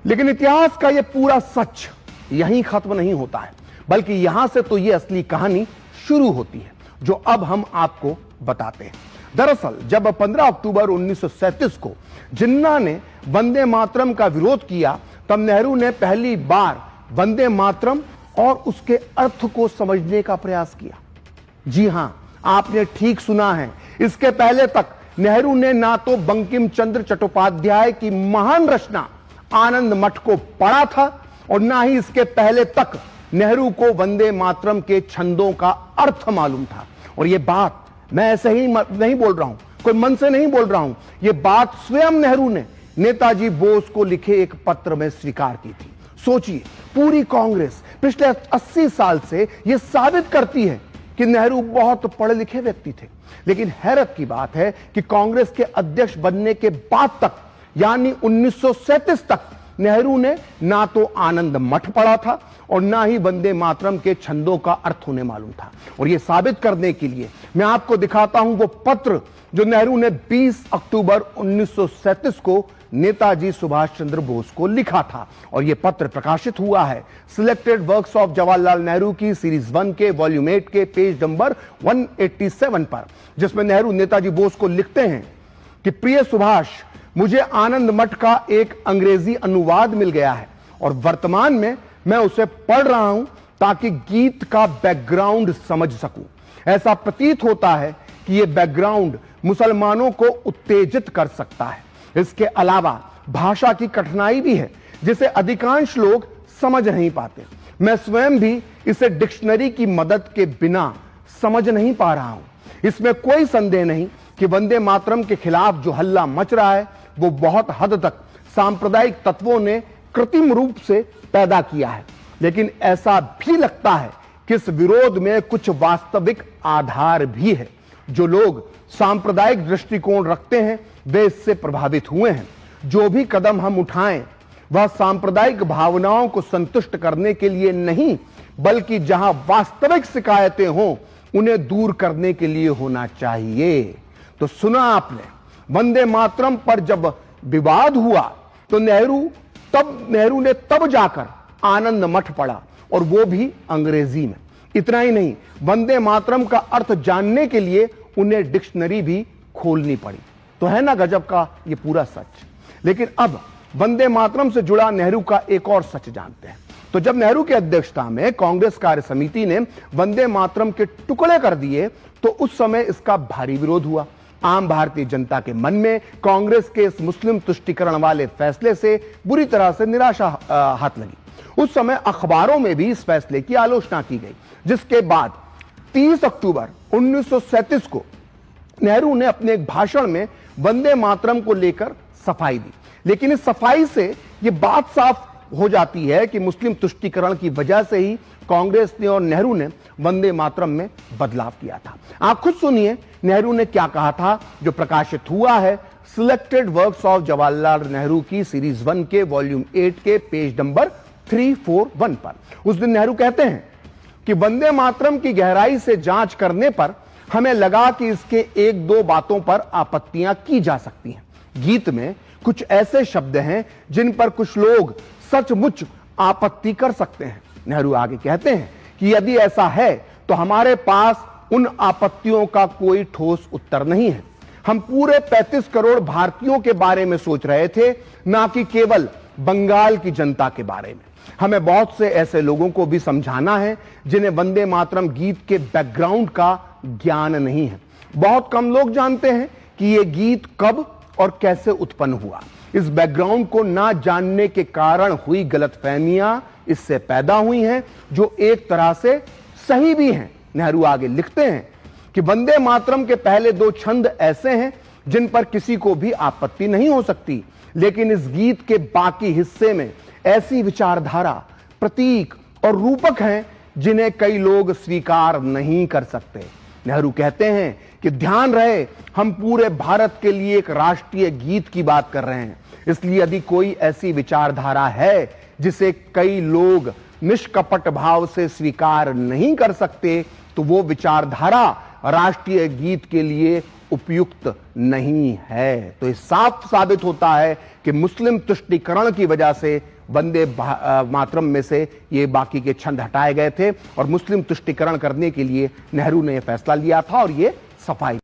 लेकिन इतिहास का यह पूरा सच यहीं खत्म नहीं होता है, बल्कि यहां से तो यह असली कहानी शुरू होती है, जो अब हम आपको बताते हैं। दरअसल जब 15 अक्टूबर 1937 को जिन्ना ने वंदे मातरम का विरोध किया, तब नेहरू ने पहली बार वंदे मातरम और उसके अर्थ को समझने का प्रयास किया। जी हां, आपने ठीक सुना है। इसके पहले तक नेहरू ने ना तो बंकिम चंद्र चट्टोपाध्याय की महान रचना आनंद मठ को पढ़ा था, और ना ही इसके पहले तक नेहरू को वंदे मातरम के छंदों का अर्थ मालूम था। और यह बात मैं ऐसे ही नहीं बोल रहा हूं, कोई मन से नहीं बोल रहा हूं, यह बात स्वयं नेहरू ने नेताजी बोस को लिखे एक पत्र में स्वीकार की थी। सोचिए, पूरी कांग्रेस पिछले 80 साल से यह साबित करती है कि नेहरू बहुत पढ़े लिखे व्यक्ति थे। लेकिन हैरत की बात है कि कांग्रेस के अध्यक्ष बनने के बाद तक, यानी 1937 तक, नेहरू ने ना तो आनंद मठ पढ़ा था और ना ही वंदे मातरम के छंदों का अर्थ उन्हें मालूम था। और यह साबित करने के लिए मैं आपको दिखाता हूं वो पत्र जो नेहरू ने 20 अक्टूबर 1937 को नेताजी सुभाष चंद्र बोस को लिखा था। और यह पत्र प्रकाशित हुआ है selected works of Jawaharlal Nehru की सीरीज 1 के वॉल्यूम 8 के पेज नंबर 187 पर, जिसमें नेहरू नेताजी बोस को लिखते हैं कि प्रिय सुभाष, मुझे आनंद मठ का एक अंग्रेजी अनुवाद मिल गया है और वर्तमान में मैं उसे पढ़ रहा हूं ताकि गीत का बैकग्राउंड समझ सकूं। ऐसा प्रतीत होता है कि यह बैकग्राउंड मुसलमानों को उत्तेजित कर सकता है। इसके अलावा भाषा की कठिनाई भी है जिसे अधिकांश लोग समझ नहीं पाते। मैं स्वयं भी इसे डिक्शनरी की मदद के बिना समझ नहीं पा रहा हूं। इसमें कोई संदेह नहीं कि वंदे मातरम के खिलाफ जो हल्ला मच रहा है वो बहुत हद तक सांप्रदायिक तत्वों ने कृत्रिम रूप से पैदा किया है। लेकिन ऐसा भी लगता है कि इस विरोध में कुछ वास्तविक आधार भी है। जो लोग सांप्रदायिक दृष्टिकोण रखते हैं वे इससे प्रभावित हुए हैं। जो भी कदम हम उठाएं वह सांप्रदायिक भावनाओं को संतुष्ट करने के लिए नहीं, बल्कि जहां वास्तविक शिकायतें हों उन्हें दूर करने के लिए होना चाहिए। तो सुना आपने, वंदे मातरम पर जब विवाद हुआ तो नेहरू ने तब जाकर आनंद मठ पढ़ा, और वो भी अंग्रेजी में। इतना ही नहीं, वंदे मातरम का अर्थ जानने के लिए उन्हें डिक्शनरी भी खोलनी पड़ी। तो है ना गजब का ये पूरा सच। लेकिन अब वंदे मातरम से जुड़ा नेहरू का एक और सच जानते हैं। तो जब नेहरू की अध्यक्षता में कांग्रेस कार्य समिति ने वंदे मातरम के टुकड़े कर दिए तो उस समय इसका भारी विरोध हुआ। आम भारतीय जनता के मन में कांग्रेस के इस मुस्लिम तुष्टीकरण वाले फैसले से बुरी तरह से निराशा हाथ लगी। उस समय अखबारों में भी इस फैसले की आलोचना की गई, जिसके बाद 30 अक्टूबर 1937 को नेहरू ने अपने एक भाषण में वंदे मातरम को लेकर सफाई दी। लेकिन इस सफाई से यह बात साफ हो जाती है कि मुस्लिम तुष्टीकरण की वजह से ही कांग्रेस ने और नेहरू ने वंदे मातरम में बदलाव किया था। आप खुद सुनिए नेहरू ने क्या कहा था, जो प्रकाशित हुआ है selected works of Jawaharlal Nehru की सीरीज 1 के वॉल्यूम 8 के पेज नंबर 341 पर। उस दिन नेहरू कहते हैं कि वंदे मातरम की गहराई से जांच करने पर हमें लगा कि इसके एक दो बातों पर आपत्तियां की जा सकती हैं। गीत में कुछ ऐसे शब्द हैं जिन पर कुछ लोग सचमुच आपत्ति कर सकते हैं। नेहरू आगे कहते हैं कि यदि ऐसा है तो हमारे पास उन आपत्तियों का कोई ठोस उत्तर नहीं है। हम पूरे 35 करोड़ भारतीयों के बारे में सोच रहे थे, ना कि केवल बंगाल की जनता के बारे में। हमें बहुत से ऐसे लोगों को भी समझाना है जिन्हें वंदे मातरम गीत के बैकग्राउंड का ज्ञान नहीं है। बहुत कम लोग जानते हैं कि यह गीत कब और कैसे उत्पन्न हुआ। इस बैकग्राउंड को ना जानने के कारण हुई गलतफहमियां इससे पैदा हुई हैं, जो एक तरह से सही भी हैं। नेहरू आगे लिखते हैं कि वंदे मातरम के पहले दो छंद ऐसे हैं जिन पर किसी को भी आपत्ति नहीं हो सकती, लेकिन इस गीत के बाकी हिस्से में ऐसी विचारधारा, प्रतीक और रूपक हैं जिन्हें कई लोग स्वीकार नहीं कर सकते। नेहरू कहते हैं कि ध्यान रहे, हम पूरे भारत के लिए एक राष्ट्रीय गीत की बात कर रहे हैं, इसलिए यदि कोई ऐसी विचारधारा है जिसे कई लोग निष्कपट भाव से स्वीकार नहीं कर सकते तो वो विचारधारा राष्ट्रीय गीत के लिए उपयुक्त नहीं है। तो ये साफ साबित होता है कि मुस्लिम तुष्टीकरण की वजह से वंदे मातरम में से ये बाकी के छंद हटाए गए थे और मुस्लिम तुष्टीकरण करने के लिए नेहरू ने यह फैसला लिया था और ये सफाई